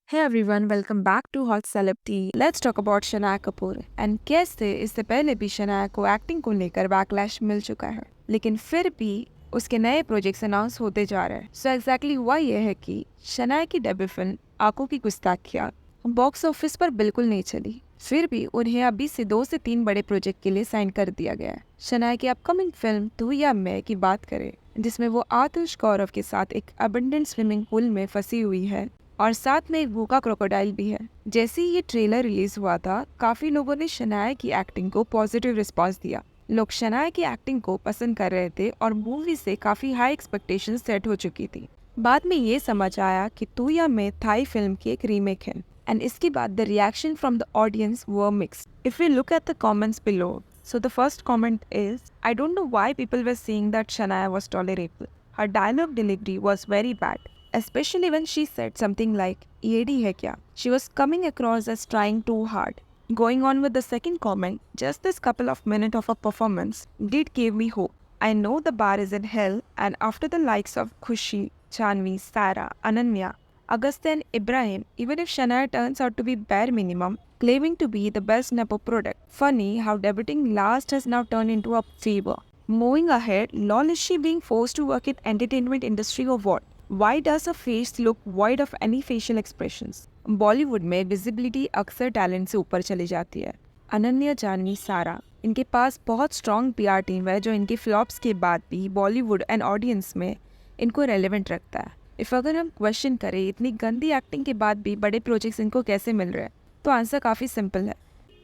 Hey everyone, welcome back to Hot Celeb Tea. Let's talk about Shanaya Kapoor and कैसे इससे पहले भी शनाया को एक्टिंग को लेकर बैकलैश मिल चुका है, लेकिन फिर भी उसके नए प्रोजेक्ट्स अनाउंस होते जा रहे हैं। सो एग्जैक्टली हुआ यह है कि शनाया की डेब्यू फिल्म आंखों की गुस्ताखियां बॉक्स ऑफिस पर बिल्कुल नहीं चली। फिर भी उन्हें अभी से 2 से 3 बड़े प्रोजेक्ट के लिए साइन कर दिया गया है। शनाया की अपकमिंग फिल्म तू या मैं की बात करें, जिसमें वो आतिश गौरव के साथ एक अबंडेंट स्विमिंग पूल में फंसी हुई है और साथ में एक भूखा क्रोकोडाइल भी है। जैसे ही ये ट्रेलर रिलीज हुआ था, काफी लोगों ने शनाया की एक्टिंग को पॉजिटिव रिस्पांस दिया। लोग शनाया की एक्टिंग को पसंद कर रहे थे और मूवी से काफी हाई एक्सपेक्टेशन सेट हो चुकी थी। बाद में ये समझ आया कि तू या मैं थाई फिल्म की एक रीमेक है एंड इसके बाद the reaction from the audience were mixed. If you look at the comments below, so the first comment is, I don't know why people were saying that Shania was tolerable. Her dialogue delivery was very bad, especially when she said something like, EAD hai kya? She was coming across as trying too hard. Going on with the second comment, just this couple of minutes of a performance did give me hope. I know the bar is in hell, and after the likes of Khushi, Chanvi, Sarah, Ananya, Agastya and Ibrahim, even if Shania turns out to be bare minimum, claiming to be the best Nepo product. Funny how debuting last has now turned into a fever. Moving ahead, lol, is she being forced to work in entertainment industry or what? Why does her face look void of any facial expressions? Bollywood में visibility अक्सर talent से ऊपर चली जाती है। अनन्या, जानवी, सारा, इनके पास बहुत स्ट्रॉन्ग पीआर टीम है जो इनके फ्लॉप्स के बाद भी बॉलीवुड एंड ऑडियंस में इनको रेलेवेंट रखता है। इफ अगर हम क्वेश्चन करें इतनी गंदी एक्टिंग के बाद भी बड़े प्रोजेक्ट्स इनको कैसे मिल रहे हैं, तो आंसर काफ़ी सिंपल है।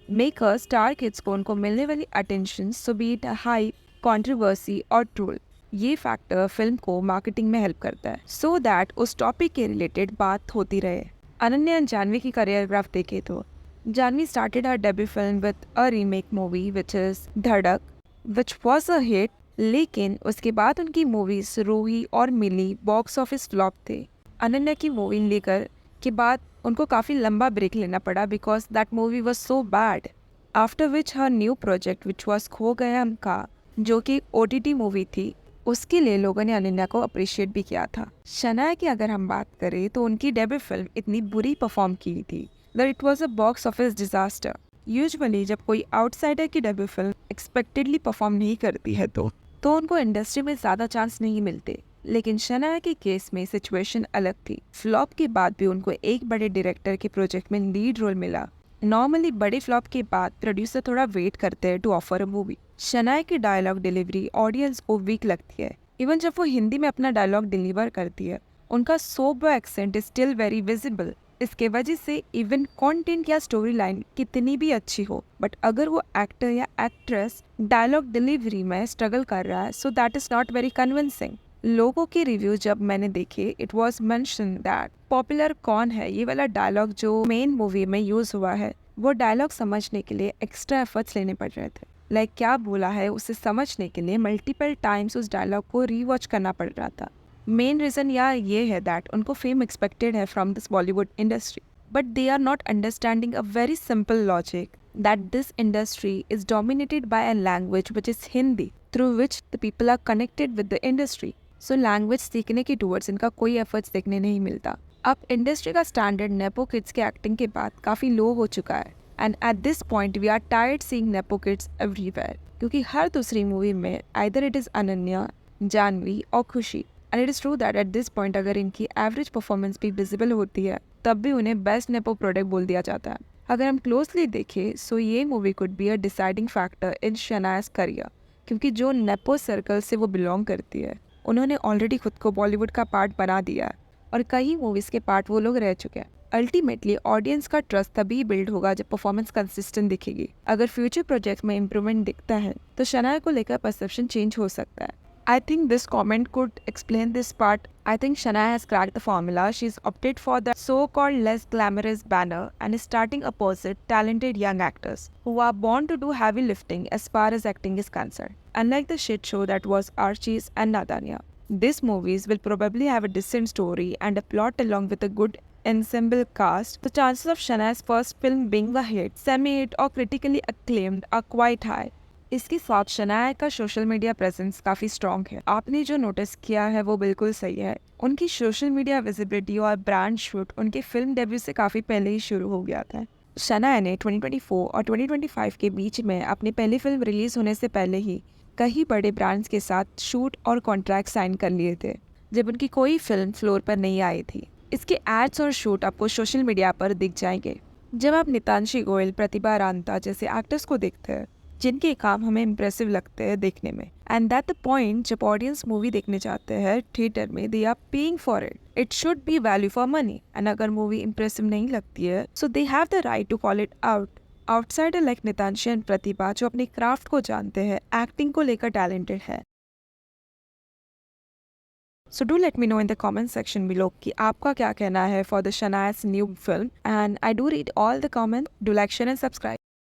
मेकर स्टार किड्स को उनको मिलने वाली attention, so B it hype, controversy और ट्रोल, ये फैक्टर फिल्म को मार्केटिंग में हेल्प करता है सो दैट उस टॉपिक के रिलेटेड बात होती रहे। अनन्या एंड जानवी की करियर ग्राफ देखे तो Janhvi started her debut film with a remake movie which is Dhadak, which was a hit, लेकिन उसके बाद उनकी मूवीज रूही और मिली बॉक्स ऑफिस फ्लॉप थे। अनन्या की मूवी लेकर के बाद उनको काफ़ी लंबा ब्रेक लेना पड़ा because that movie was so bad. After which her new project which was खो गया हमका, जो कि OTT मूवी थी, उसके लिए लोगों ने अनन्या को अप्रिशिएट भी किया था। शनाया की अगर हम बात करें तो उनकी डेब्यू फिल्म इतनी बुरी परफॉर्म की थी that it was a box office disaster. Usually जब कोई आउटसाइडर की डेब्यू फिल्म एक्सपेक्टेडली परफॉर्म नहीं करती है तो उनको इंडस्ट्री में ज़्यादा चांस नहीं मिलते, लेकिन शनाया के केस में सिचुएशन अलग थी। फ्लॉप के बाद भी उनको एक बड़े डायरेक्टर के प्रोजेक्ट में लीड रोल मिला। नॉर्मली बड़े फ्लॉप के बाद प्रोड्यूसर थोड़ा वेट करते हैं to offer a movie. Shanaya की डायलॉग डिलीवरी ऑडियंस को वीक लगती है। इवन जब वो हिंदी में अपना डायलॉग डिलीवर करती है, उनका sober accent is still very visible. इसके वजह से इवन कंटेंट या स्टोरी लाइन कितनी भी अच्छी हो, बट अगर वो एक्टर या एक्ट्रेस डायलॉग डिलीवरी में स्ट्रगल कर रहा है, so that is not very convincing. लोगों के रिव्यू जब मैंने देखे, it was mention that popular कौन है, ये वाला डायलॉग जो मेन मूवी में यूज हुआ है, वो डायलॉग समझने के लिए एक्स्ट्रा एफर्ट्स लेने पड़ रहे थे। लाइक क्या बोला है उसे समझने के लिए मल्टीपल टाइम्स उस डायलॉग को रीवॉच करना पड़ रहा था। मेन रीज़न ये है दैट उनको फेम एक्सपेक्टेड है from this Bollywood industry, but they are not understanding a very simple logic that this industry is dominated by a language which is Hindi, through which the people are connected with the industry. So language सीखने के towards इनका कोई efforts देखने नहीं मिलता। अब industry का standard nepo kids के एक्टिंग के बाद काफ़ी लो हो चुका है and at this point we are tired seeing nepo kids everywhere, क्योंकि हर दूसरी मूवी में either it is Ananya, Janhvi और Khushi. And it is true that at this point अगर इनकी एवरेज परफॉर्मेंस भी विजिबल होती है, तब भी उन्हें बेस्ट नेपो प्रोडक्ट बोल दिया जाता है। अगर हम क्लोजली देखें, सो ये movie could be a deciding factor in Shanaya's career, क्योंकि जो नेपो सर्कल से वो बिलोंग करती है, उन्होंने ऑलरेडी खुद को बॉलीवुड का पार्ट बना दिया है और कई मूवीज़ के पार्ट वो लोग रह चुके हैं। अल्टीमेटली ऑडियंस का ट्रस्ट तभी बिल्ड होगा जब परफॉर्मेंस कंसिस्टेंट दिखेगी। अगर फ्यूचर प्रोजेक्ट्स में इम्प्रूवमेंट दिखता है तो शनाया को लेकर परसेप्शन चेंज हो सकता है। I think this comment could explain this part. I think Shania has cracked the formula. She's opted for the so-called less glamorous banner and is starting opposite talented young actors who are born to do heavy lifting as far as acting is concerned. Unlike the shit show that was Archie's and Nadanya, these movies will probably have a decent story and a plot along with a good ensemble cast. The chances of Shania's first film being a hit, semi-hit or critically acclaimed are quite high. इसके साथ शनाया का social media presence काफी strong है। आपने जो notice किया है वो बिल्कुल सही है। उनकी सोशल मीडिया विजिबिलिटी और ब्रांड शूट उनके फिल्म डेब्यू से काफी पहले ही शुरू हो गया था। शनाया ने 2024 और 2025 के बीच में अपनी पहली फिल्म रिलीज होने से पहले ही कई बड़े ब्रांड्स के साथ शूट और कॉन्ट्रैक्ट साइन कर लिए थे, जब उनकी कोई फिल्म फ्लोर पर नहीं आई थी। इसके एड्स और शूट आपको सोशल मीडिया पर दिख जाएंगे। जब आप नितांशी गोयल, प्रतिभा रांता जैसे एक्टर्स को देखते हैं जिनके काम हमें इम्प्रेसिव लगते हैं देखने में, एंड दैट द पॉइंट जब ऑडियंस मूवी देखने जाते हैं थिएटर में, they are paying for it, it should be value for money. And अगर मूवी इम्प्रेसिव नहीं लगती है so they have the right to call it out. Outsider like Nitanshi and Pratibha जो अपने क्राफ्ट को जानते हैं, एक्टिंग को लेकर टैलेंटेड है। So do let me know in the comment section below कि आपका क्या कहना है for the Shanaya's new film, and I do read all the comments. Do like, share and subscribe.